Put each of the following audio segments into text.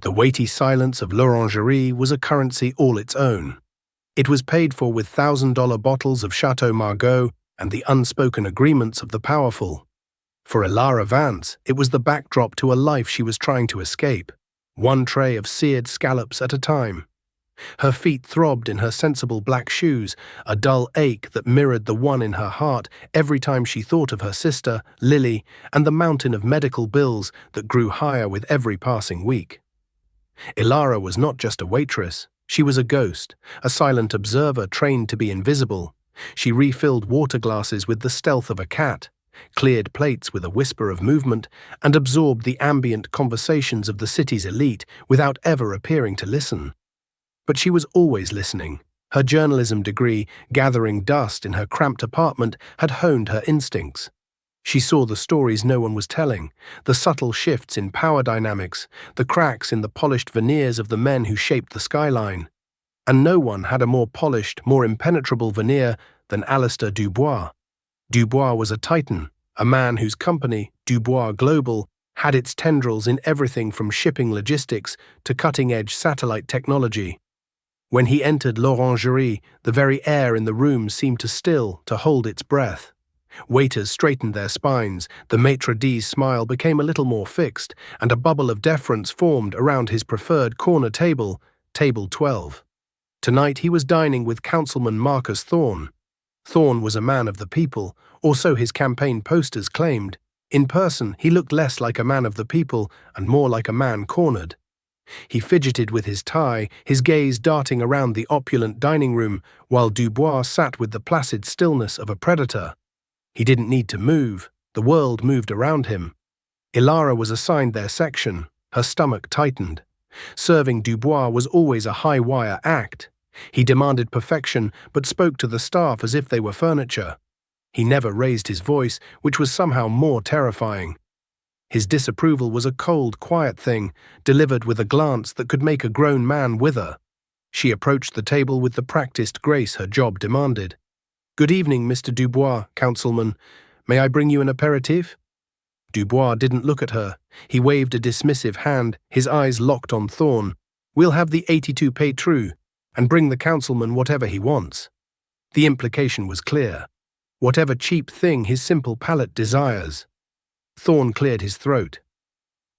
The weighty silence of l'orangerie was a currency all its own. It was paid for with $1,000 bottles of Chateau Margaux and the unspoken agreements of the powerful. For Ilara Vance, it was the backdrop to a life she was trying to escape, one tray of seared scallops at a time. Her feet throbbed in her sensible black shoes, a dull ache that mirrored the one in her heart every time she thought of her sister, Lily, and the mountain of medical bills that grew higher with every passing week. Ilara was not just a waitress. She was a ghost, a silent observer trained to be invisible. She refilled water glasses with the stealth of a cat, cleared plates with a whisper of movement, and absorbed the ambient conversations of the city's elite without ever appearing to listen. But she was always listening. Her journalism degree, gathering dust in her cramped apartment, had honed her instincts. She saw the stories no one was telling, the subtle shifts in power dynamics, the cracks in the polished veneers of the men who shaped the skyline. And no one had a more polished, more impenetrable veneer than Alistair Dubois. Dubois was a titan, a man whose company, Dubois Global, had its tendrils in everything from shipping logistics to cutting-edge satellite technology. When he entered l'orangerie, the very air in the room seemed to still, to hold its breath. Waiters straightened their spines, the maitre d's smile became a little more fixed, and a bubble of deference formed around his preferred corner table, table 12. Tonight he was dining with Councilman Marcus Thorne. Thorne was a man of the people, or so his campaign posters claimed. In person, he looked less like a man of the people and more like a man cornered. He fidgeted with his tie, his gaze darting around the opulent dining room, while Dubois sat with the placid stillness of a predator. He didn't need to move. The world moved around him. Ilara was assigned their section. Her stomach tightened. Serving Dubois was always a high-wire act. He demanded perfection, but spoke to the staff as if they were furniture. He never raised his voice, which was somehow more terrifying. His disapproval was a cold, quiet thing, delivered with a glance that could make a grown man wither. She approached the table with the practiced grace her job demanded. "Good evening, Mr. Dubois, Councilman. May I bring you an aperitif?" Dubois didn't look at her. He waved a dismissive hand, his eyes locked on Thorne. "We'll have the 82 Pétrus, and bring the councilman whatever he wants." The implication was clear. Whatever cheap thing his simple palate desires. Thorne cleared his throat.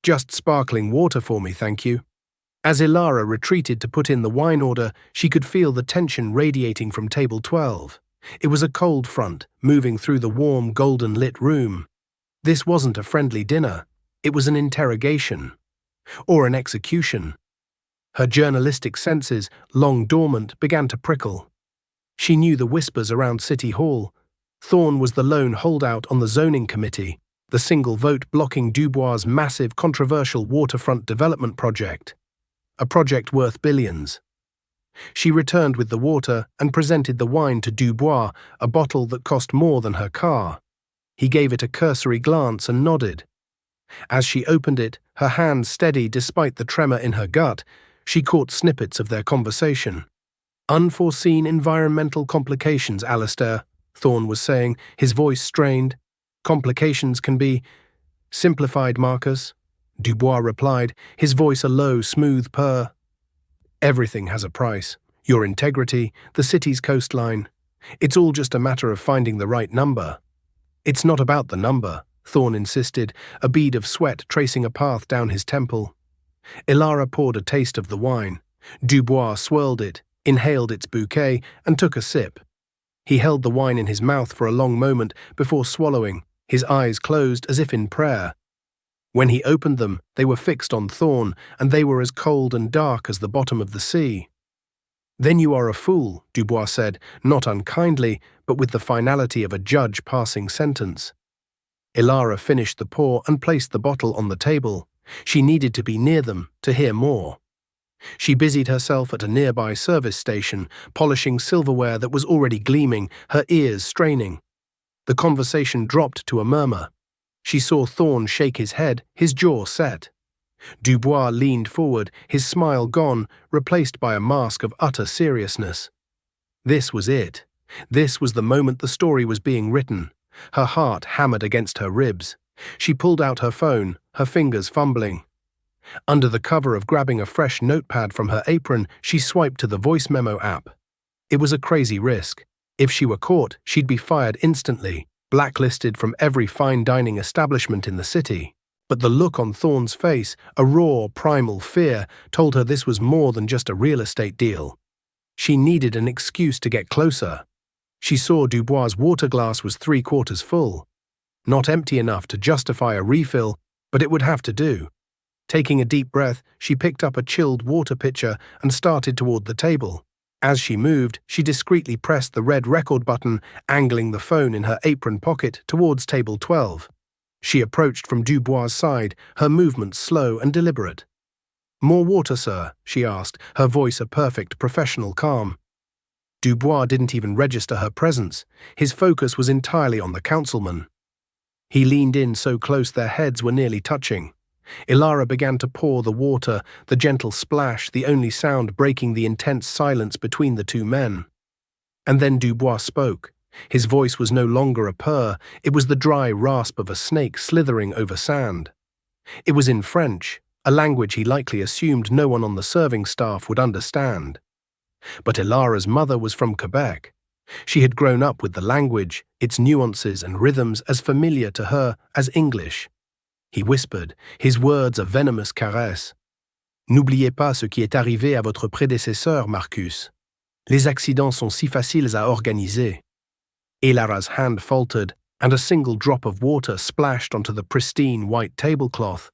"Just sparkling water for me, thank you." As Ilara retreated to put in the wine order, she could feel the tension radiating from table 12. It was a cold front, moving through the warm, golden-lit room. This wasn't a friendly dinner. It was an interrogation. Or an execution. Her journalistic senses, long dormant, began to prickle. She knew the whispers around City Hall. Thorne was the lone holdout on the zoning committee, the single vote blocking Dubois' massive, controversial waterfront development project. A project worth billions. She returned with the water and presented the wine to Dubois, a bottle that cost more than her car. He gave it a cursory glance and nodded. As she opened it, her hand steady despite the tremor in her gut, she caught snippets of their conversation. "Unforeseen environmental complications, Alistair," Thorne was saying, his voice strained. "Complications can be simplified, Marcus," Dubois replied, his voice a low, smooth purr. "Everything has a price. Your integrity, the city's coastline. It's all just a matter of finding the right number." "It's not about the number," Thorne insisted, a bead of sweat tracing a path down his temple. Ilara poured a taste of the wine. Dubois swirled it, inhaled its bouquet, and took a sip. He held the wine in his mouth for a long moment before swallowing, his eyes closed as if in prayer. When he opened them, they were fixed on Thorne, and they were as cold and dark as the bottom of the sea. "Then you are a fool," Dubois said, not unkindly, but with the finality of a judge passing sentence. Ilara finished the pour and placed the bottle on the table. She needed to be near them to hear more. She busied herself at a nearby service station, polishing silverware that was already gleaming, her ears straining. The conversation dropped to a murmur. She saw Thorne shake his head, his jaw set. Dubois leaned forward, his smile gone, replaced by a mask of utter seriousness. This was it. This was the moment the story was being written. Her heart hammered against her ribs. She pulled out her phone, her fingers fumbling. Under the cover of grabbing a fresh notepad from her apron, she swiped to the voice memo app. It was a crazy risk. If she were caught, she'd be fired instantly, blacklisted from every fine dining establishment in the city. But the look on Thorne's face, a raw, primal fear, told her this was more than just a real estate deal. She needed an excuse to get closer. She saw Dubois' water glass was 3/4 full. Not empty enough to justify a refill, but it would have to do. Taking a deep breath, she picked up a chilled water pitcher and started toward the table. As she moved, she discreetly pressed the red record button, angling the phone in her apron pocket towards table 12. She approached from Dubois' side, her movements slow and deliberate. "More water, sir?" she asked, her voice a perfect professional calm. Dubois didn't even register her presence. His focus was entirely on the councilman. He leaned in so close their heads were nearly touching. Ilara began to pour the water, the gentle splash, the only sound breaking the intense silence between the two men. And then Dubois spoke. His voice was no longer a purr, it was the dry rasp of a snake slithering over sand. It was in French, a language he likely assumed no one on the serving staff would understand. But Ilara's mother was from Quebec. She had grown up with the language, its nuances and rhythms as familiar to her as English. He whispered, his words a venomous caress. "N'oubliez pas ce qui est arrivé à votre prédécesseur, Marcus. Les accidents sont si faciles à organiser." Ilara's hand faltered, and a single drop of water splashed onto the pristine white tablecloth.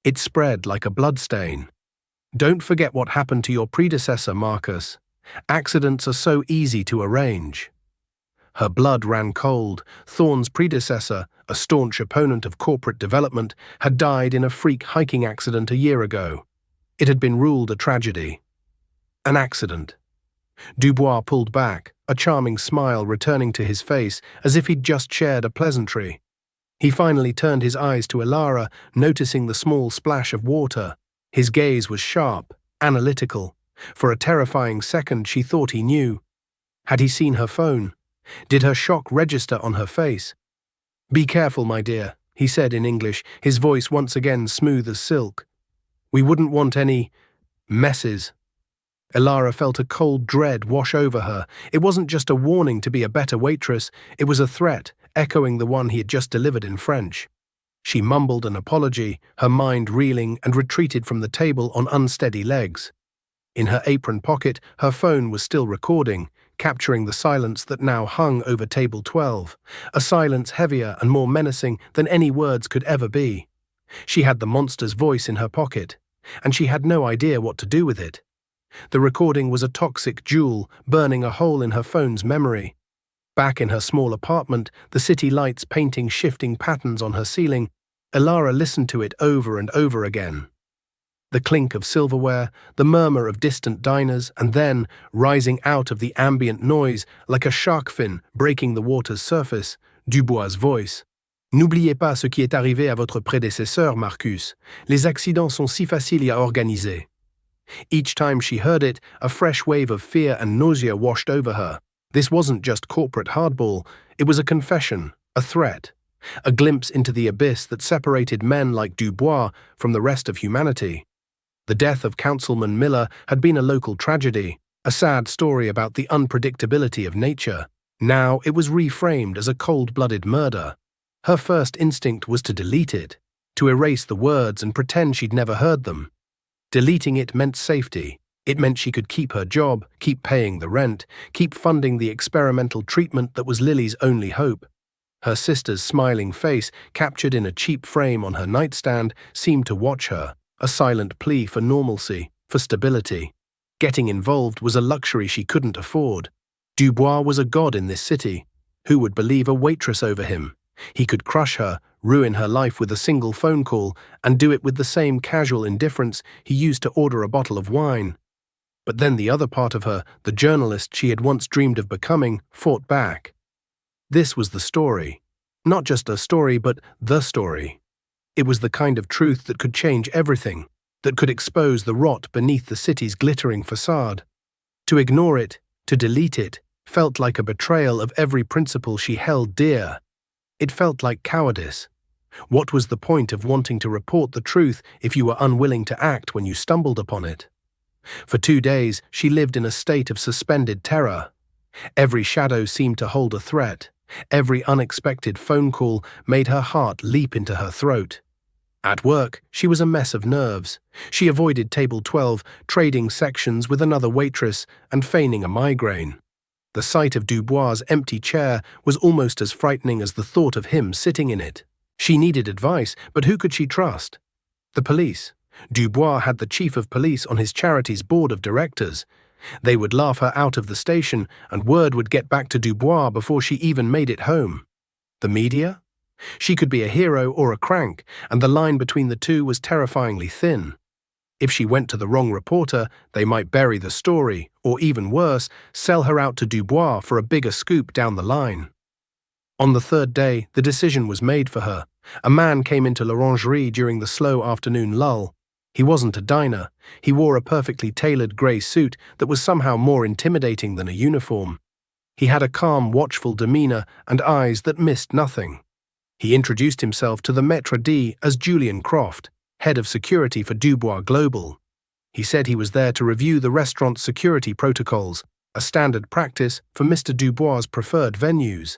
It spread like a bloodstain. "Don't forget what happened to your predecessor, Marcus. Accidents are so easy to arrange." Her blood ran cold. Thorne's predecessor, a staunch opponent of corporate development, had died in a freak hiking accident a year ago. It had been ruled a tragedy. An accident. Dubois pulled back, a charming smile returning to his face as if he'd just shared a pleasantry. He finally turned his eyes to Ilara, noticing the small splash of water. His gaze was sharp, analytical. For a terrifying second she thought he knew. Had he seen her phone? Did her shock register on her face? "Be careful, my dear," he said in English, his voice once again smooth as silk. "We wouldn't want any messes." Ilara felt a cold dread wash over her. It wasn't just a warning to be a better waitress, it was a threat, echoing the one he had just delivered in French. She mumbled an apology, her mind reeling, and retreated from the table on unsteady legs. In her apron pocket, her phone was still recording, capturing the silence that now hung over table 12, a silence heavier and more menacing than any words could ever be. She had the monster's voice in her pocket, and she had no idea what to do with it. The recording was a toxic jewel, burning a hole in her phone's memory. Back in her small apartment, the city lights painting shifting patterns on her ceiling, Ilara listened to it over and over again. The clink of silverware, the murmur of distant diners, and then, rising out of the ambient noise, like a shark fin breaking the water's surface, Dubois' voice. "N'oubliez pas ce qui est arrivé à votre prédécesseur, Marcus. Les accidents sont si faciles à organiser." Each time she heard it, a fresh wave of fear and nausea washed over her. This wasn't just corporate hardball, it was a confession, a threat, a glimpse into the abyss that separated men like Dubois from the rest of humanity. The death of Councilman Miller had been a local tragedy, a sad story about the unpredictability of nature. Now it was reframed as a cold-blooded murder. Her first instinct was to delete it, to erase the words and pretend she'd never heard them. Deleting it meant safety. It meant she could keep her job, keep paying the rent, keep funding the experimental treatment that was Lily's only hope. Her sister's smiling face, captured in a cheap frame on her nightstand, seemed to watch her, a silent plea for normalcy, for stability. Getting involved was a luxury she couldn't afford. Dubois was a god in this city. Who would believe a waitress over him? He could crush her, ruin her life with a single phone call, and do it with the same casual indifference he used to order a bottle of wine. But then the other part of her, the journalist she had once dreamed of becoming, fought back. This was the story. Not just a story, but the story. It was the kind of truth that could change everything, that could expose the rot beneath the city's glittering facade. To ignore it, to delete it, felt like a betrayal of every principle she held dear. It felt like cowardice. What was the point of wanting to report the truth if you were unwilling to act when you stumbled upon it? For 2 days, she lived in a state of suspended terror. Every shadow seemed to hold a threat. Every unexpected phone call made her heart leap into her throat. At work, she was a mess of nerves. She avoided table 12, trading sections with another waitress and feigning a migraine. The sight of Dubois' empty chair was almost as frightening as the thought of him sitting in it. She needed advice, but who could she trust? The police. Dubois had the chief of police on his charity's board of directors. They would laugh her out of the station, and word would get back to Dubois before she even made it home. The media? She could be a hero or a crank, and the line between the two was terrifyingly thin. If she went to the wrong reporter, they might bury the story, or even worse, sell her out to Dubois for a bigger scoop down the line. On the 3rd day, the decision was made for her. A man came into l'Orangerie during the slow afternoon lull. He wasn't a diner. He wore a perfectly tailored grey suit that was somehow more intimidating than a uniform. He had a calm, watchful demeanour and eyes that missed nothing. He introduced himself to the maître d' as Julian Croft, head of security for Dubois Global. He said he was there to review the restaurant's security protocols, a standard practice for Mr. Dubois' preferred venues.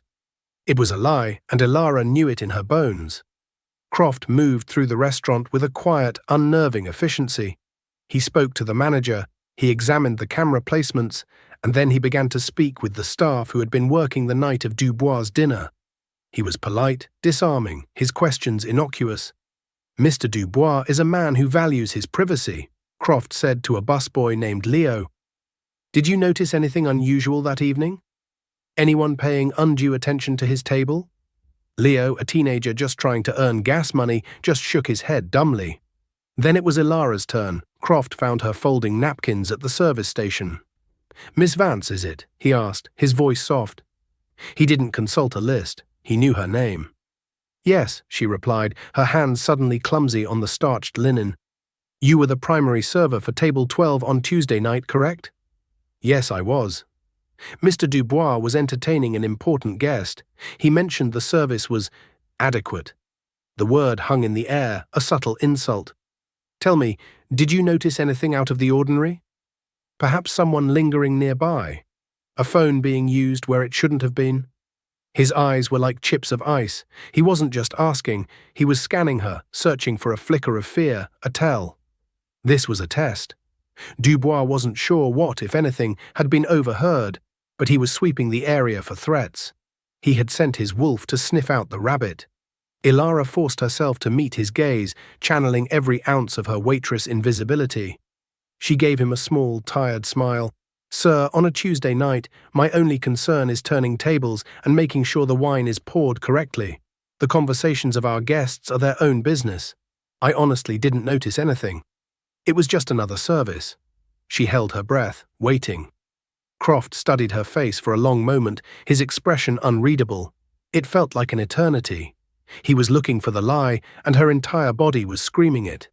It was a lie, and Ilara knew it in her bones. Croft moved through the restaurant with a quiet, unnerving efficiency. He spoke to the manager, he examined the camera placements, and then he began to speak with the staff who had been working the night of Dubois' dinner. He was polite, disarming, his questions innocuous. "Mr. Dubois is a man who values his privacy," Croft said to a busboy named Leo. "Did you notice anything unusual that evening? Anyone paying undue attention to his table?" Leo, a teenager just trying to earn gas money, just shook his head dumbly. Then it was Ilara's turn. Croft found her folding napkins at the service station. "Miss Vance, is it?" he asked, his voice soft. He didn't consult a list. He knew her name. "Yes," she replied, her hands suddenly clumsy on the starched linen. "You were the primary server for table 12 on Tuesday night, correct?" "Yes, I was." Mr. Dubois was entertaining an important guest. He mentioned the service was adequate. The word hung in the air, a subtle insult. "Tell me, did you notice anything out of the ordinary? Perhaps someone lingering nearby? A phone being used where it shouldn't have been?" His eyes were like chips of ice. He wasn't just asking, he was scanning her, searching for a flicker of fear, a tell. This was a test. Dubois wasn't sure what, if anything, had been overheard, but he was sweeping the area for threats. He had sent his wolf to sniff out the rabbit. Ilara forced herself to meet his gaze, channeling every ounce of her waitress invisibility. She gave him a small, tired smile. "Sir, on a Tuesday night, my only concern is turning tables and making sure the wine is poured correctly. The conversations of our guests are their own business. I honestly didn't notice anything. It was just another service." She held her breath, waiting. Croft studied her face for a long moment, his expression unreadable. It felt like an eternity. He was looking for the lie, and her entire body was screaming it.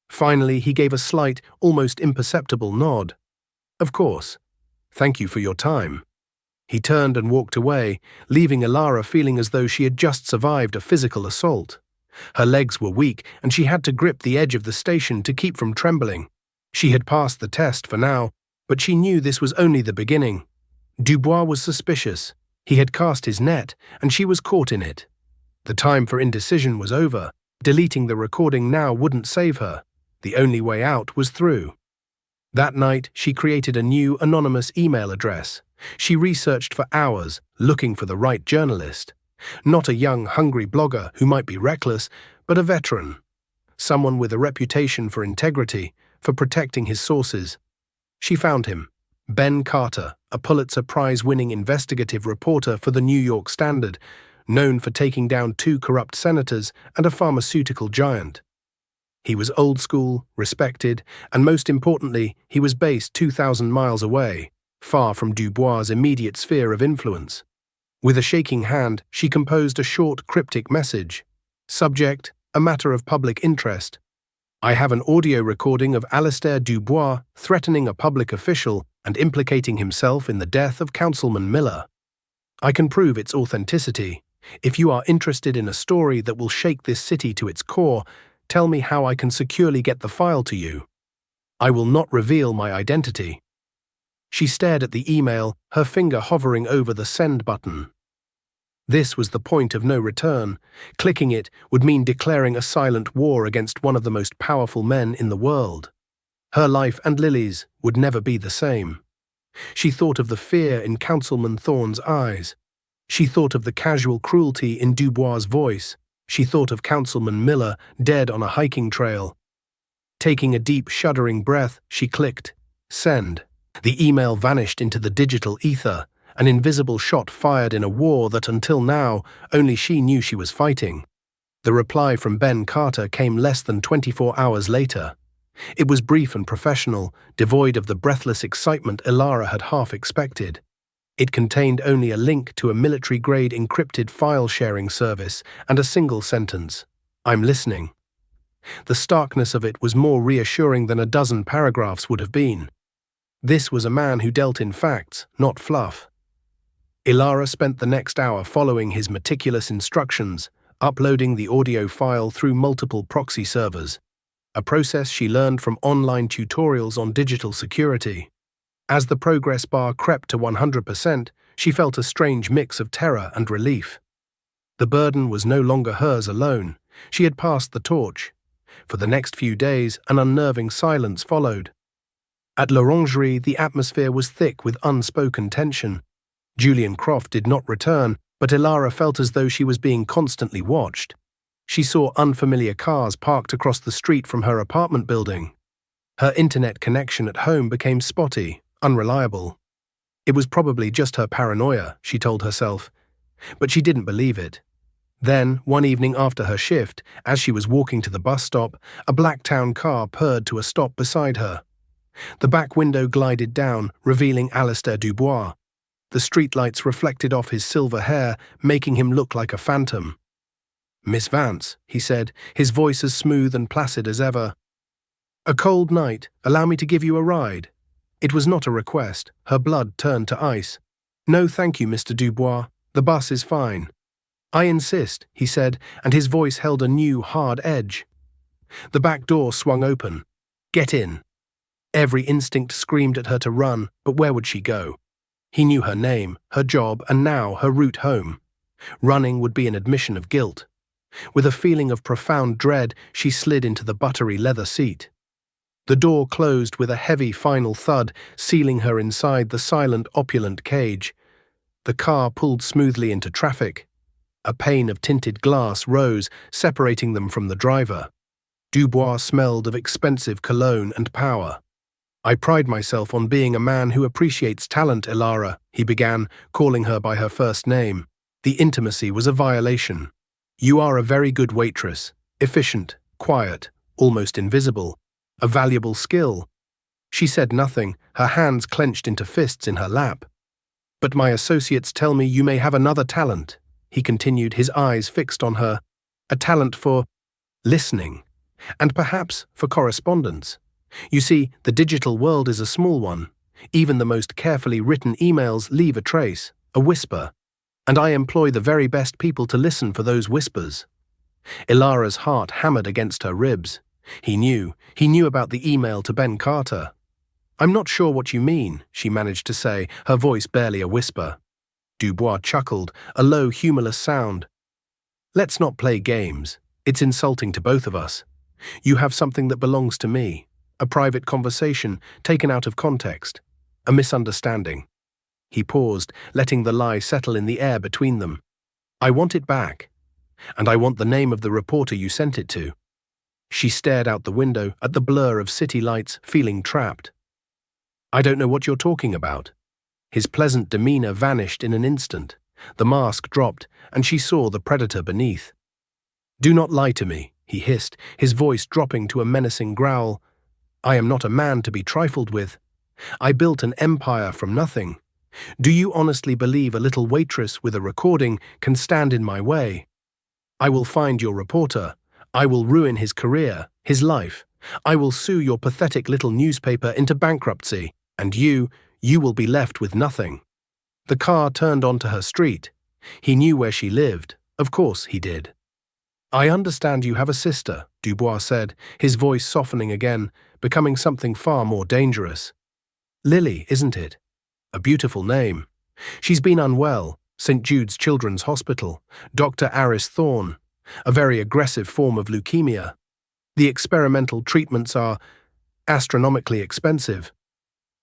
Finally, he gave a slight, almost imperceptible nod. "Of course. Thank you for your time." He turned and walked away, leaving Ilara feeling as though she had just survived a physical assault. Her legs were weak, and she had to grip the edge of the station to keep from trembling. She had passed the test for now, but she knew this was only the beginning. Dubois was suspicious. He had cast his net, and she was caught in it. The time for indecision was over. Deleting the recording now wouldn't save her. The only way out was through. That night, she created a new anonymous email address. She researched for hours, looking for the right journalist. Not a young, hungry blogger who might be reckless, but a veteran. Someone with a reputation for integrity, for protecting his sources. She found him. Ben Carter, a Pulitzer Prize-winning investigative reporter for the New York Standard, known for taking down 2 corrupt senators and a pharmaceutical giant. He was old school, respected, and most importantly, he was based 2,000 miles away, far from Dubois' immediate sphere of influence. With a shaking hand, she composed a short, cryptic message. Subject, a matter of public interest. "I have an audio recording of Alistair Dubois threatening a public official and implicating himself in the death of Councilman Miller. I can prove its authenticity. If you are interested in a story that will shake this city to its core, tell me how I can securely get the file to you. I will not reveal my identity." She stared at the email, her finger hovering over the send button. This was the point of no return. Clicking it would mean declaring a silent war against one of the most powerful men in the world. Her life and Lily's would never be the same. She thought of the fear in Councilman Thorne's eyes. She thought of the casual cruelty in Dubois' voice. She thought of Councilman Miller dead on a hiking trail. Taking a deep, shuddering breath, she clicked send. The email vanished into the digital ether, an invisible shot fired in a war that until now only she knew she was fighting. The reply from Ben Carter came less than 24 hours later. It was brief and professional, devoid of the breathless excitement Elara had half expected. It contained only a link to a military-grade encrypted file-sharing service and a single sentence: "I'm listening." The starkness of it was more reassuring than a dozen paragraphs would have been. This was a man who dealt in facts, not fluff. Elara spent the next hour following his meticulous instructions, uploading the audio file through multiple proxy servers, a process she learned from online tutorials on digital security. As the progress bar crept to 100%, she felt a strange mix of terror and relief. The burden was no longer hers alone. She had passed the torch. For the next few days, an unnerving silence followed. At l'Orangerie, the atmosphere was thick with unspoken tension. Julian Croft did not return, but Elara felt as though she was being constantly watched. She saw unfamiliar cars parked across the street from her apartment building. Her internet connection at home became spotty, unreliable. It was probably just her paranoia, she told herself, but she didn't believe it. Then, one evening after her shift, as she was walking to the bus stop, a Blacktown car purred to a stop beside her. The back window glided down, revealing Alistair Dubois. The streetlights reflected off his silver hair, making him look like a phantom. "Miss Vance," he said, his voice as smooth and placid as ever. "A cold night. Allow me to give you a ride." It was not a request. Her blood turned to ice. "No, thank you, Mr. Dubois. The bus is fine." "I insist," he said, and his voice held a new, hard edge. The back door swung open. "Get in." Every instinct screamed at her to run, but where would she go? He knew her name, her job, and now her route home. Running would be an admission of guilt. With a feeling of profound dread, she slid into the buttery leather seat. The door closed with a heavy final thud, sealing her inside the silent, opulent cage. The car pulled smoothly into traffic. A pane of tinted glass rose, separating them from the driver. Dubois smelled of expensive cologne and power. "I pride myself on being a man who appreciates talent, Elara," he began, calling her by her first name. The intimacy was a violation. "You are a very good waitress, efficient, quiet, almost invisible, a valuable skill." She said nothing, her hands clenched into fists in her lap. "But my associates tell me you may have another talent," he continued, his eyes fixed on her. "A talent for listening, and perhaps for correspondence. You see, the digital world is a small one. Even the most carefully written emails leave a trace, a whisper, and I employ the very best people to listen for those whispers." Elara's heart hammered against her ribs. He knew about the email to Ben Carter. "I'm not sure what you mean," she managed to say, her voice barely a whisper. Dubois chuckled, a low, humorless sound. "Let's not play games. It's insulting to both of us. You have something that belongs to me. A private conversation, taken out of context. A misunderstanding." He paused, letting the lie settle in the air between them. "I want it back. And I want the name of the reporter you sent it to." She stared out the window at the blur of city lights, feeling trapped. "I don't know what you're talking about." His pleasant demeanor vanished in an instant. The mask dropped, and she saw the predator beneath. "Do not lie to me," he hissed, his voice dropping to a menacing growl. "I am not a man to be trifled with. I built an empire from nothing. Do you honestly believe a little waitress with a recording can stand in my way? I will find your reporter. I will ruin his career, his life. I will sue your pathetic little newspaper into bankruptcy, and you will be left with nothing." The car turned onto her street. He knew where she lived, Of course he did. I understand you have a sister, Dubois said, his voice softening again, becoming something far more dangerous. Lily, isn't it? A beautiful name. She's been unwell, St. Jude's Children's Hospital, Dr. Aris Thorne, a very aggressive form of leukemia. The experimental treatments are astronomically expensive.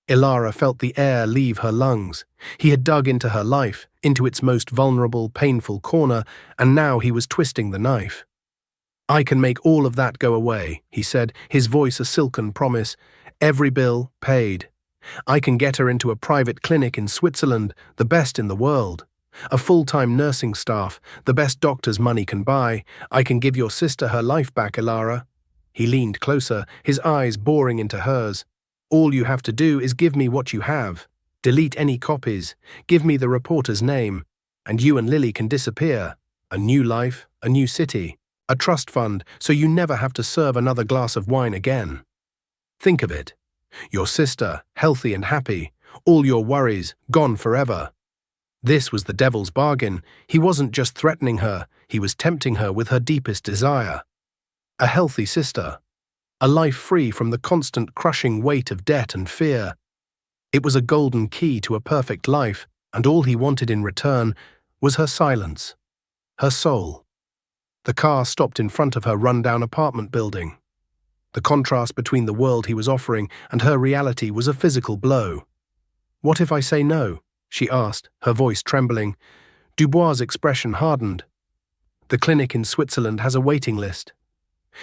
Ilara felt the air leave her lungs. He had dug into her life, into its most vulnerable, painful corner, and now he was twisting the knife. I can make all of that go away, he said, his voice a silken promise. Every bill paid. I can get her into a private clinic in Switzerland, the best in the world. A full-time nursing staff, the best doctors money can buy. I can give your sister her life back, Ilara. He leaned closer, his eyes boring into hers. All you have to do is give me what you have. Delete any copies. Give me the reporter's name. And you and Lily can disappear. A new life, a new city, a trust fund, so you never have to serve another glass of wine again. Think of it. Your sister, healthy and happy. All your worries, gone forever. This was the devil's bargain. He wasn't just threatening her, he was tempting her with her deepest desire. A healthy sister. A life free from the constant crushing weight of debt and fear. It was a golden key to a perfect life, and all he wanted in return was her silence, her soul. The car stopped in front of her run-down apartment building. The contrast between the world he was offering and her reality was a physical blow. "What if I say no?" she asked, her voice trembling. Dubois' expression hardened. "The clinic in Switzerland has a waiting list.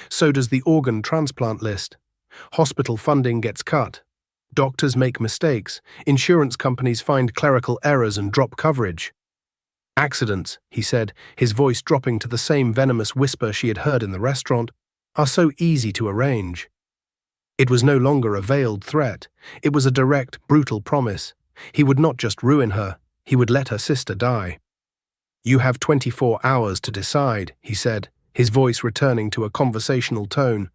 So does the organ transplant list. Hospital funding gets cut. Doctors make mistakes. Insurance companies find clerical errors and drop coverage. Accidents," he said, his voice dropping to the same venomous whisper she had heard in the restaurant, "are so easy to arrange." It was no longer a veiled threat. It was a direct, brutal promise. He would not just ruin her, he would let her sister die. "You have 24 hours to decide," he said, his voice returning to a conversational tone.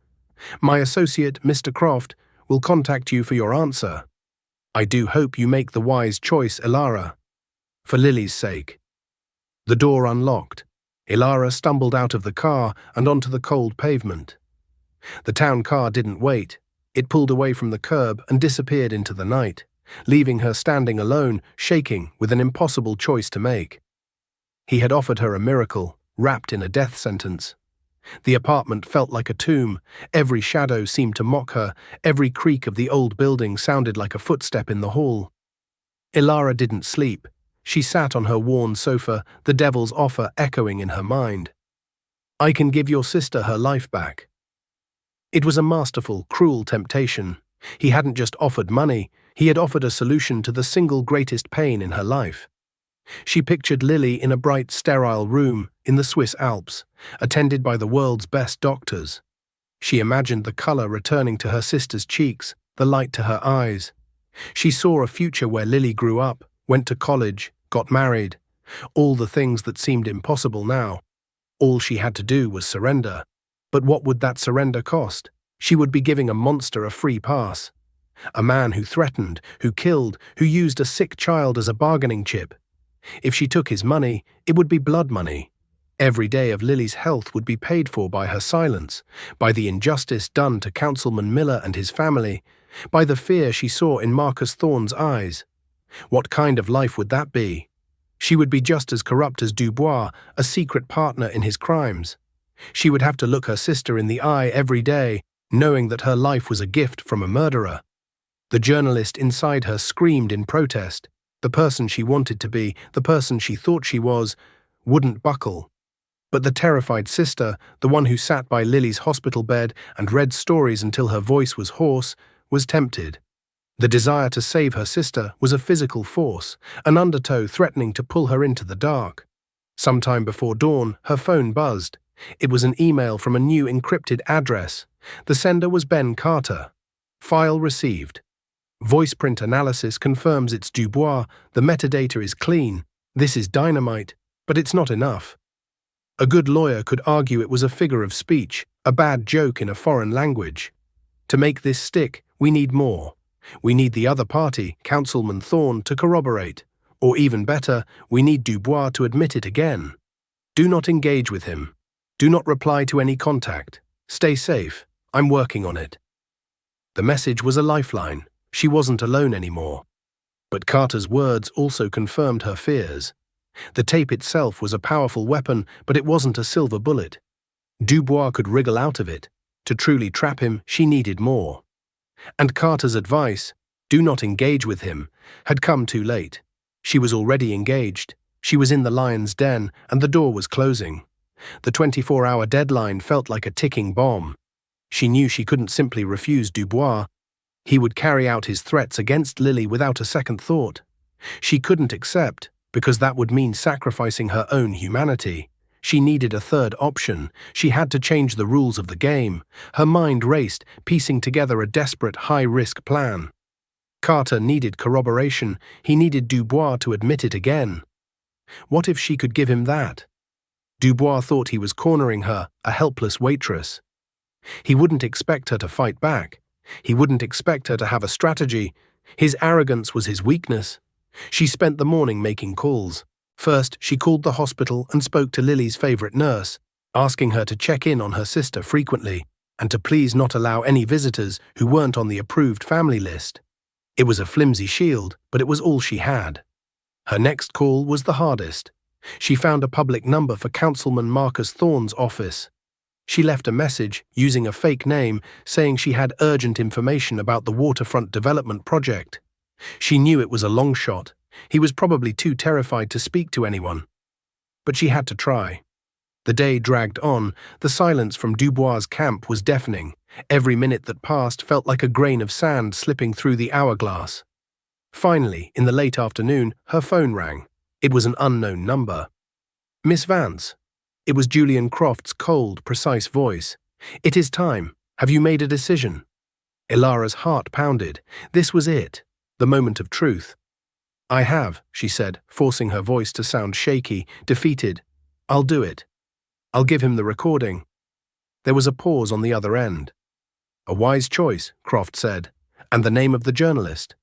"My associate, Mr. Croft, will contact you for your answer. I do hope you make the wise choice, Ilara. For Lily's sake." The door unlocked. Ilara stumbled out of the car and onto the cold pavement. The town car didn't wait. It pulled away from the curb and disappeared into the night, leaving her standing alone, shaking, with an impossible choice to make. He had offered her a miracle, wrapped in a death sentence. The apartment felt like a tomb. Every shadow seemed to mock her. Every creak of the old building sounded like a footstep in the hall. Ilara didn't sleep. She sat on her worn sofa, the devil's offer echoing in her mind. "I can give your sister her life back." It was a masterful, cruel temptation. He hadn't just offered money, he had offered a solution to the single greatest pain in her life. She pictured Lily in a bright, sterile room in the Swiss Alps, attended by the world's best doctors. She imagined the color returning to her sister's cheeks, the light to her eyes. She saw a future where Lily grew up, went to college, got married. All the things that seemed impossible now. All she had to do was surrender. But what would that surrender cost? She would be giving a monster a free pass. A man who threatened, who killed, who used a sick child as a bargaining chip. If she took his money, it would be blood money. Every day of Lily's health would be paid for by her silence, by the injustice done to Councilman Miller and his family, by the fear she saw in Marcus Thorne's eyes. What kind of life would that be? She would be just as corrupt as Dubois, a secret partner in his crimes. She would have to look her sister in the eye every day, knowing that her life was a gift from a murderer. The journalist inside her screamed in protest. The person she wanted to be, the person she thought she was, wouldn't buckle. But the terrified sister, the one who sat by Lily's hospital bed and read stories until her voice was hoarse, was tempted. The desire to save her sister was a physical force, an undertow threatening to pull her into the dark. Sometime before dawn, her phone buzzed. It was an email from a new encrypted address. The sender was Ben Carter. File received. Voice print analysis confirms it's Dubois. The metadata is clean. This is dynamite, but it's not enough. A good lawyer could argue it was a figure of speech, a bad joke in a foreign language. To make this stick, we need more. We need the other party, Councilman Thorne, to corroborate. Or even better, we need Dubois to admit it again. Do not engage with him. Do not reply to any contact. Stay safe. I'm working on it. The message was a lifeline. She wasn't alone anymore. But Carter's words also confirmed her fears. The tape itself was a powerful weapon, but it wasn't a silver bullet. Dubois could wriggle out of it. To truly trap him, she needed more. And Carter's advice, do not engage with him, had come too late. She was already engaged. She was in the lion's den, and the door was closing. The 24-hour deadline felt like a ticking bomb. She knew she couldn't simply refuse Dubois. He would carry out his threats against Lily without a second thought. She couldn't accept, because that would mean sacrificing her own humanity. She needed a third option. She had to change the rules of the game. Her mind raced, piecing together a desperate, high-risk plan. Carter needed corroboration. He needed Dubois to admit it again. What if she could give him that? Dubois thought he was cornering her, a helpless waitress. He wouldn't expect her to fight back. He wouldn't expect her to have a strategy. His arrogance was his weakness. She spent the morning making calls. First, she called the hospital and spoke to Lily's favorite nurse, asking her to check in on her sister frequently and to please not allow any visitors who weren't on the approved family list. It was a flimsy shield, but it was all she had. Her next call was the hardest. She found a public number for Councilman Marcus Thorne's office. She left a message, using a fake name, saying she had urgent information about the waterfront development project. She knew it was a long shot. He was probably too terrified to speak to anyone. But she had to try. The day dragged on. The silence from Dubois' camp was deafening. Every minute that passed felt like a grain of sand slipping through the hourglass. Finally, in the late afternoon, her phone rang. It was an unknown number. Miss Vance. It was Julian Croft's cold, precise voice. It is time. Have you made a decision? Ilara's heart pounded. This was it. The moment of truth. I have, she said, forcing her voice to sound shaky, defeated. I'll do it. I'll give him the recording. There was a pause on the other end. A wise choice, Croft said. And the name of the journalist?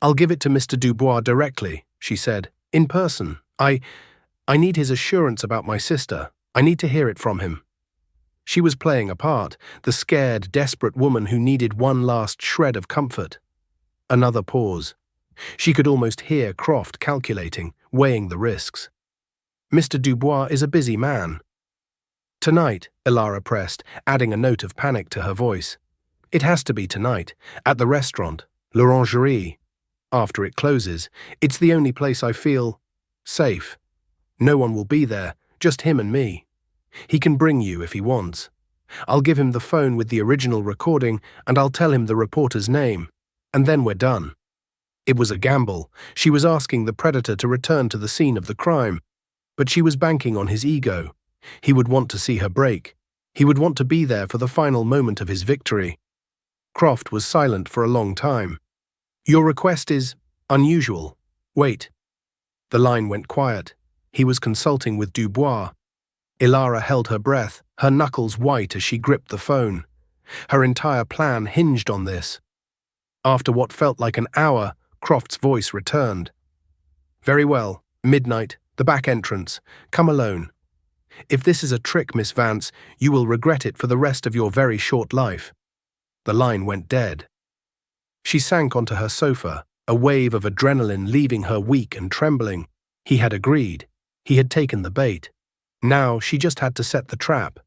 I'll give it to Mr. Dubois directly, she said, in person. I need his assurance about my sister. I need to hear it from him. She was playing a part, the scared, desperate woman who needed one last shred of comfort. Another pause. She could almost hear Croft calculating, weighing the risks. Mr. Dubois is a busy man. Tonight, Ilara pressed, adding a note of panic to her voice. It has to be tonight, at the restaurant, L'Orangerie. After it closes, it's the only place I feel safe. No one will be there, just him and me. He can bring you if he wants. I'll give him the phone with the original recording and I'll tell him the reporter's name. And then we're done. It was a gamble. She was asking the predator to return to the scene of the crime. But she was banking on his ego. He would want to see her break. He would want to be there for the final moment of his victory. Croft was silent for a long time. Your request is unusual. Wait. The line went quiet. He was consulting with Dubois. Ilara held her breath, her knuckles white as she gripped the phone. Her entire plan hinged on this. After what felt like an hour, Croft's voice returned. Very well. Midnight, the back entrance. Come alone. If this is a trick, Miss Vance, you will regret it for the rest of your very short life. The line went dead. She sank onto her sofa, a wave of adrenaline leaving her weak and trembling. He had agreed. He had taken the bait. Now she just had to set the trap.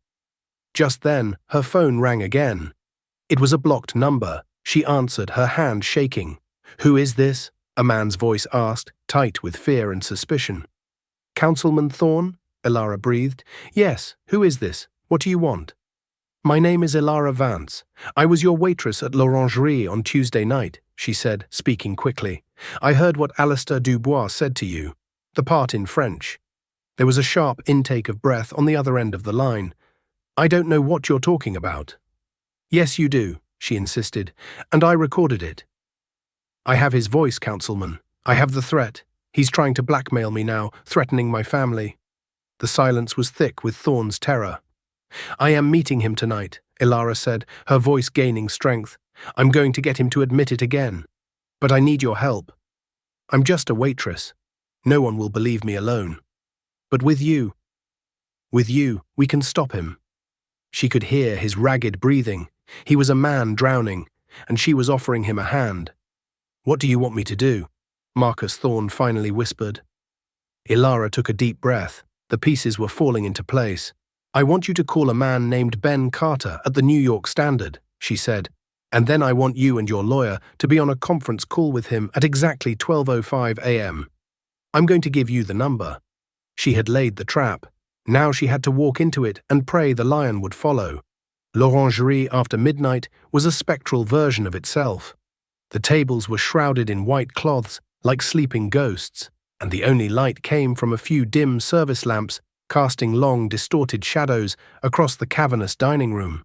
Just then, her phone rang again. It was a blocked number. She answered, her hand shaking. Who is this? A man's voice asked, tight with fear and suspicion. Councilman Thorne? Ilara breathed. Yes, who is this? What do you want? My name is Ilara Vance. I was your waitress at L'Orangerie on Tuesday night, she said, speaking quickly. I heard what Alistair Dubois said to you. The part in French. There was a sharp intake of breath on the other end of the line. I don't know what you're talking about. Yes, you do, she insisted, and I recorded it. I have his voice, Councilman. I have the threat. He's trying to blackmail me now, threatening my family. The silence was thick with Thorne's terror. I am meeting him tonight, Ilara said, her voice gaining strength. I'm going to get him to admit it again. But I need your help. I'm just a waitress. No one will believe me alone. But with you, With you, we can stop him. She could hear his ragged breathing. He was a man drowning, and she was offering him a hand. What do you want me to do? Marcus Thorne finally whispered. Ilara took a deep breath. The pieces were falling into place. I want you to call a man named Ben Carter at the New York Standard, she said, and then I want you and your lawyer to be on a conference call with him at exactly 12:05 a.m. I'm going to give you the number. She had laid the trap. Now she had to walk into it and pray the lion would follow. L'Orangerie after midnight was a spectral version of itself. The tables were shrouded in white cloths like sleeping ghosts, and the only light came from a few dim service lamps casting long, distorted shadows across the cavernous dining room.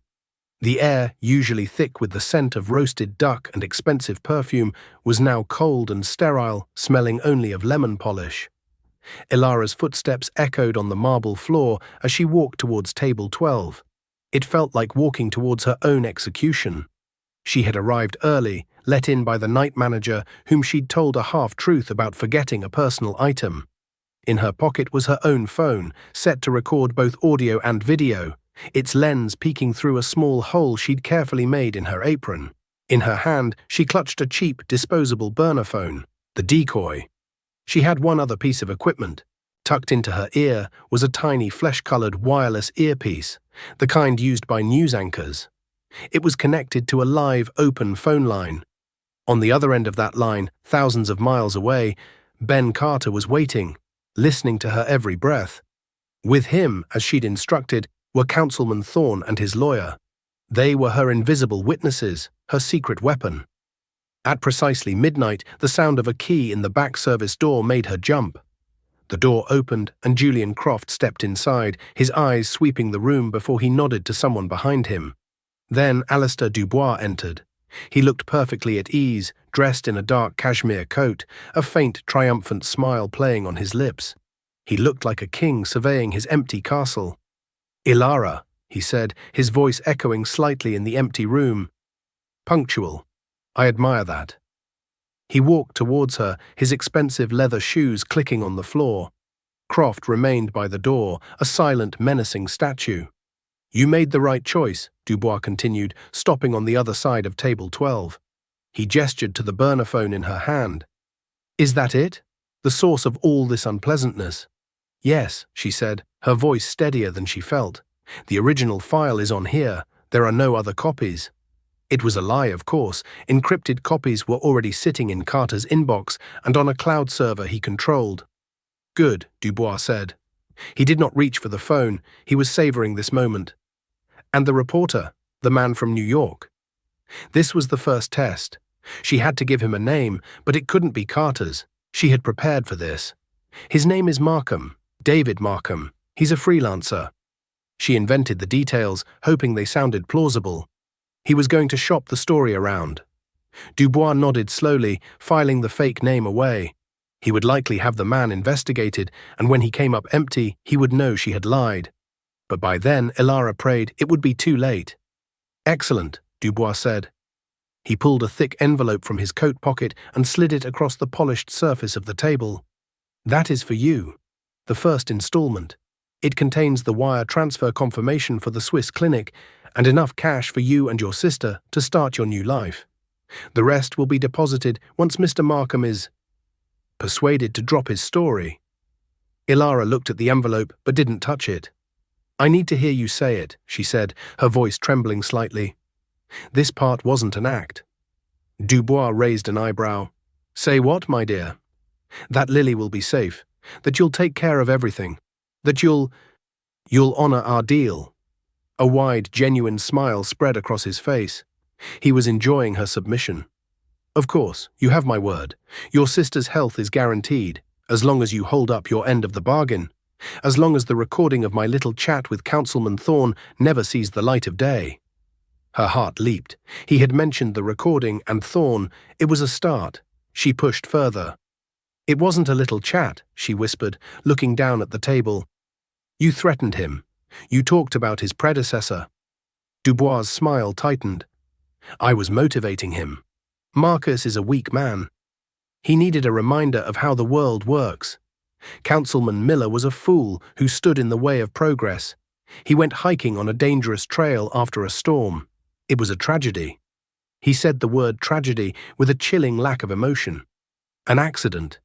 The air, usually thick with the scent of roasted duck and expensive perfume, was now cold and sterile, smelling only of lemon polish. Ilara's footsteps echoed on the marble floor as she walked towards table 12. It felt like walking towards her own execution. She had arrived early, let in by the night manager, whom she'd told a half-truth about forgetting a personal item. In her pocket was her own phone, set to record both audio and video, its lens peeking through a small hole she'd carefully made in her apron. In her hand, she clutched a cheap, disposable burner phone, the decoy. She had one other piece of equipment. Tucked into her ear was a tiny flesh-colored wireless earpiece, the kind used by news anchors. It was connected to a live, open phone line. On the other end of that line, thousands of miles away, Ben Carter was waiting, listening to her every breath. With him, as she'd instructed, were Councilman Thorne and his lawyer. They were her invisible witnesses, her secret weapon. At precisely midnight, the sound of a key in the back service door made her jump. The door opened and Julian Croft stepped inside, his eyes sweeping the room before he nodded to someone behind him. Then Alistair Dubois entered. He looked perfectly at ease, dressed in a dark cashmere coat, a faint, triumphant smile playing on his lips. He looked like a king surveying his empty castle. "Ilara," he said, his voice echoing slightly in the empty room. "Punctual. I admire that." He walked towards her, his expensive leather shoes clicking on the floor. Croft remained by the door, a silent, menacing statue. "You made the right choice," Dubois continued, stopping on the other side of table 12. He gestured to the burner phone in her hand. "Is that it? The source of all this unpleasantness?" "Yes," she said, her voice steadier than she felt. "The original file is on here. There are no other copies." It was a lie, of course. Encrypted copies were already sitting in Carter's inbox and on a cloud server he controlled. "Good," Dubois said. He did not reach for the phone. He was savoring this moment. And the reporter, the man from New York. This was the first test. She had to give him a name, but it couldn't be Carter's. She had prepared for this. "His name is Markham, David Markham. He's a freelancer." She invented the details, hoping they sounded plausible. He was going to shop the story around. Dubois nodded slowly, filing the fake name away. He would likely have the man investigated, and when he came up empty, he would know she had lied. But by then, Ilara prayed, it would be too late. "Excellent," Dubois said. He pulled a thick envelope from his coat pocket and slid it across the polished surface of the table. "That is for you. The first installment. It contains the wire transfer confirmation for the Swiss clinic and enough cash for you and your sister to start your new life. The rest will be deposited once Mr. Markham is persuaded to drop his story." Ilara looked at the envelope but didn't touch it. "I need to hear you say it," she said, her voice trembling slightly. This part wasn't an act. Dubois raised an eyebrow. "Say what, my dear?" "That Lily will be safe, that you'll take care of everything, that you'll honor our deal." A wide, genuine smile spread across his face. He was enjoying her submission. "Of course, you have my word. Your sister's health is guaranteed, as long as you hold up your end of the bargain, as long as the recording of my little chat with Councilman Thorne never sees the light of day." Her heart leaped. He had mentioned the recording and Thorne. It was a start. She pushed further. "It wasn't a little chat," she whispered, looking down at the table. "You threatened him. You talked about his predecessor." Dubois' smile tightened. "I was motivating him. Marcus is a weak man. He needed a reminder of how the world works. Councilman Miller was a fool who stood in the way of progress. He went hiking on a dangerous trail after a storm. It was a tragedy. He said the word tragedy with a chilling lack of emotion. An accident.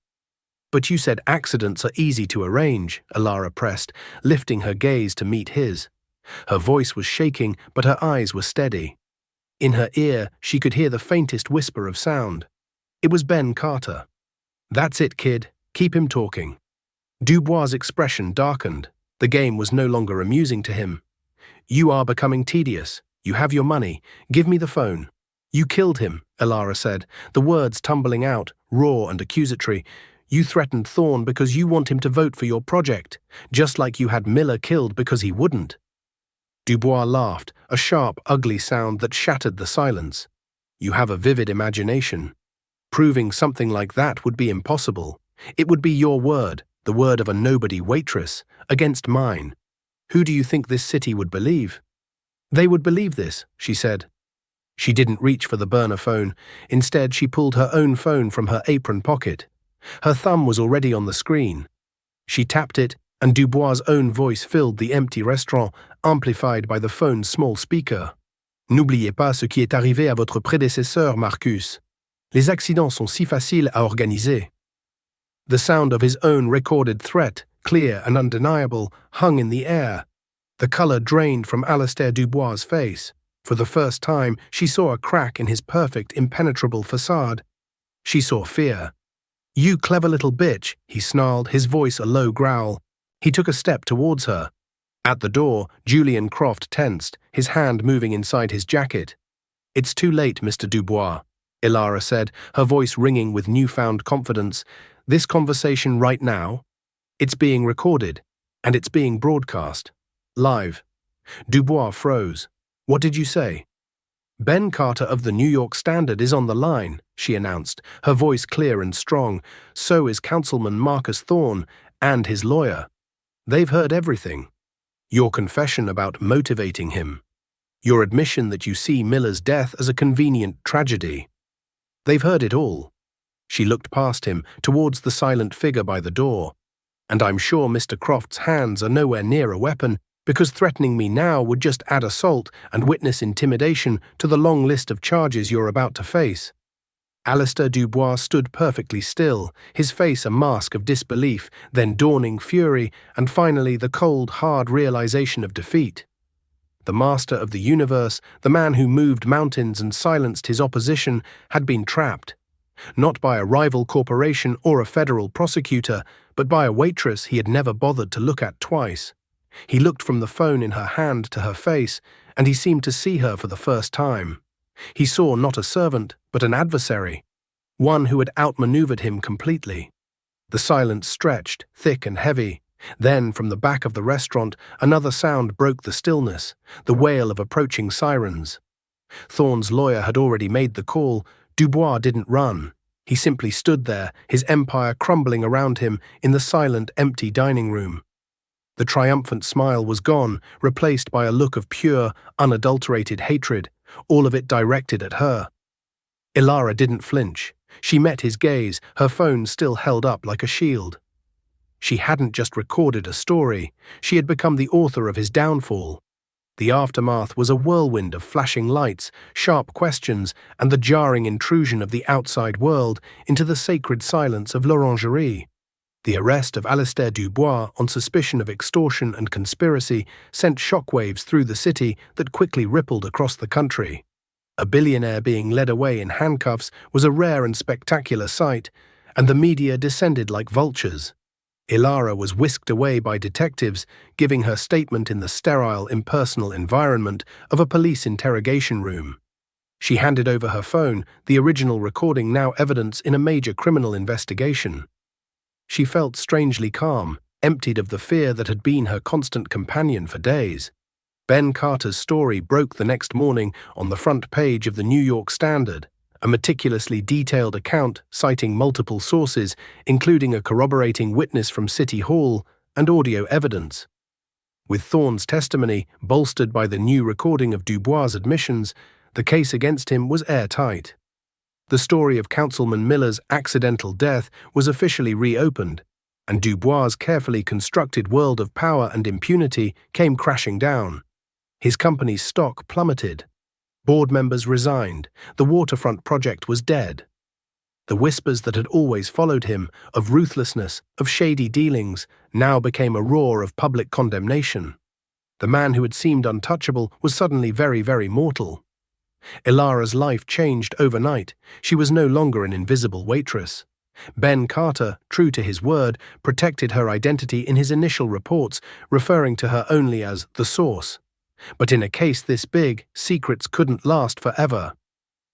But you said accidents are easy to arrange, Alara pressed, lifting her gaze to meet his. Her voice was shaking, but her eyes were steady. In her ear, she could hear the faintest whisper of sound. It was Ben Carter. That's it, kid. Keep him talking. Dubois' expression darkened. The game was no longer amusing to him. You are becoming tedious. You have your money. Give me the phone. You killed him, Alara said, the words tumbling out, raw and accusatory. You threatened Thorne because you want him to vote for your project, just like you had Miller killed because he wouldn't. Dubois laughed, a sharp, ugly sound that shattered the silence. You have a vivid imagination. Proving something like that would be impossible. It would be your word, the word of a nobody waitress, against mine. Who do you think this city would believe? They would believe this, she said. She didn't reach for the burner phone. Instead, she pulled her own phone from her apron pocket. Her thumb was already on the screen. She tapped it, and Dubois' own voice filled the empty restaurant, amplified by the phone's small speaker. N'oubliez pas ce qui est arrivé à votre prédécesseur, Marcus. Les accidents sont si faciles à organiser. The sound of his own recorded threat, clear and undeniable, hung in the air. The color drained from Alistair Dubois' face. For the first time, she saw a crack in his perfect, impenetrable facade. She saw fear. You clever little bitch, he snarled, his voice a low growl. He took a step towards her. At the door, Julian Croft tensed, his hand moving inside his jacket. It's too late, Mr. Dubois, Alara said, her voice ringing with newfound confidence. This conversation right now, it's being recorded, and it's being broadcast. Live. Dubois froze. What did you say? Ben Carter of the New York Standard is on the line, she announced, her voice clear and strong. So is Councilman Marcus Thorne and his lawyer. They've heard everything. Your confession about motivating him. Your admission that you see Miller's death as a convenient tragedy. They've heard it all. She looked past him, towards the silent figure by the door. And I'm sure Mr. Croft's hands are nowhere near a weapon, because threatening me now would just add assault and witness intimidation to the long list of charges you're about to face. Alistair Dubois stood perfectly still, his face a mask of disbelief, then dawning fury, and finally the cold, hard realization of defeat. The master of the universe, the man who moved mountains and silenced his opposition, had been trapped. Not by a rival corporation or a federal prosecutor, but by a waitress he had never bothered to look at twice. He looked from the phone in her hand to her face, and he seemed to see her for the first time. He saw not a servant, but an adversary, one who had outmaneuvered him completely. The silence stretched, thick and heavy. Then, from the back of the restaurant, another sound broke the stillness, the wail of approaching sirens. Thorne's lawyer had already made the call. Dubois didn't run. He simply stood there, his empire crumbling around him in the silent, empty dining room. The triumphant smile was gone, replaced by a look of pure, unadulterated hatred, all of it directed at her. Alara didn't flinch. She met his gaze, her phone still held up like a shield. She hadn't just recorded a story, she had become the author of his downfall. The aftermath was a whirlwind of flashing lights, sharp questions, and the jarring intrusion of the outside world into the sacred silence of l'Orangerie. The arrest of Alistair Dubois on suspicion of extortion and conspiracy sent shockwaves through the city that quickly rippled across the country. A billionaire being led away in handcuffs was a rare and spectacular sight, and the media descended like vultures. Alara was whisked away by detectives, giving her statement in the sterile, impersonal environment of a police interrogation room. She handed over her phone, the original recording now evidence in a major criminal investigation. She felt strangely calm, emptied of the fear that had been her constant companion for days. Ben Carter's story broke the next morning on the front page of the New York Standard, a meticulously detailed account citing multiple sources, including a corroborating witness from City Hall and audio evidence. With Thorne's testimony bolstered by the new recording of Dubois' admissions, the case against him was airtight. The story of Councilman Miller's accidental death was officially reopened, and Dubois' carefully constructed world of power and impunity came crashing down. His company's stock plummeted. Board members resigned. The waterfront project was dead. The whispers that had always followed him, of ruthlessness, of shady dealings, now became a roar of public condemnation. The man who had seemed untouchable was suddenly very, very mortal. Ilara's life changed overnight. She was no longer an invisible waitress. Ben Carter, true to his word, protected her identity in his initial reports, referring to her only as the source. But in a case this big, secrets couldn't last forever.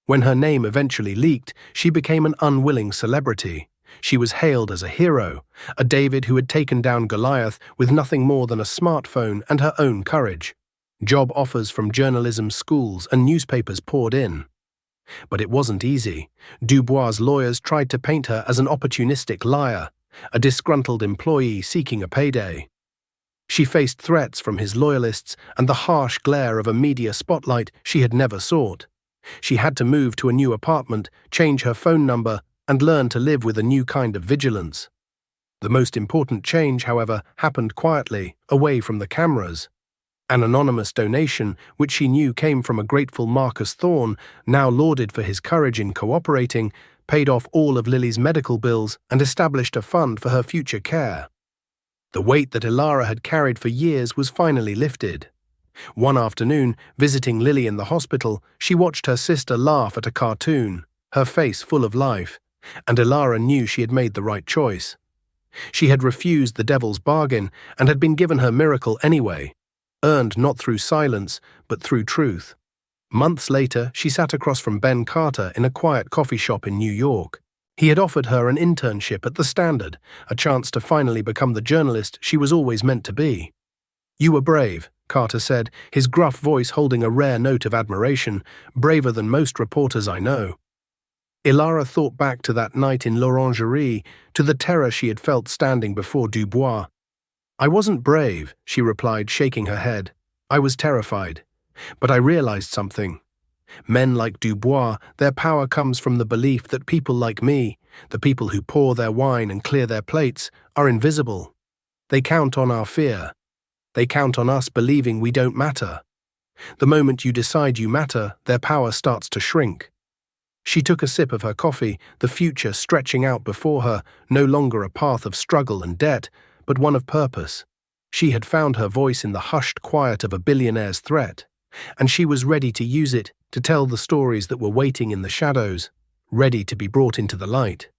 When her name eventually leaked, she became an unwilling celebrity. She was hailed as a hero, a David who had taken down Goliath with nothing more than a smartphone and her own courage. Job offers from journalism schools and newspapers poured in. But it wasn't easy. Dubois' lawyers tried to paint her as an opportunistic liar, a disgruntled employee seeking a payday. She faced threats from his loyalists and the harsh glare of a media spotlight she had never sought. She had to move to a new apartment, change her phone number, and learn to live with a new kind of vigilance. The most important change, however, happened quietly, away from the cameras. An anonymous donation, which she knew came from a grateful Marcus Thorne, now lauded for his courage in cooperating, paid off all of Lily's medical bills and established a fund for her future care. The weight that Ilara had carried for years was finally lifted. One afternoon, visiting Lily in the hospital, she watched her sister laugh at a cartoon, her face full of life, and Ilara knew she had made the right choice. She had refused the devil's bargain and had been given her miracle anyway, earned not through silence, but through truth. Months later, she sat across from Ben Carter in a quiet coffee shop in New York. He had offered her an internship at the Standard, a chance to finally become the journalist she was always meant to be. "You were brave," Carter said, his gruff voice holding a rare note of admiration, "braver than most reporters I know." Ilara thought back to that night in l'Orangerie, to the terror she had felt standing before Dubois. "I wasn't brave," she replied, shaking her head. "I was terrified. But I realized something. Men like Dubois, their power comes from the belief that people like me, the people who pour their wine and clear their plates, are invisible. They count on our fear. They count on us believing we don't matter. The moment you decide you matter, their power starts to shrink." She took a sip of her coffee, the future stretching out before her, no longer a path of struggle and debt, but one of purpose. She had found her voice in the hushed quiet of a billionaire's threat, and she was ready to use it to tell the stories that were waiting in the shadows, ready to be brought into the light.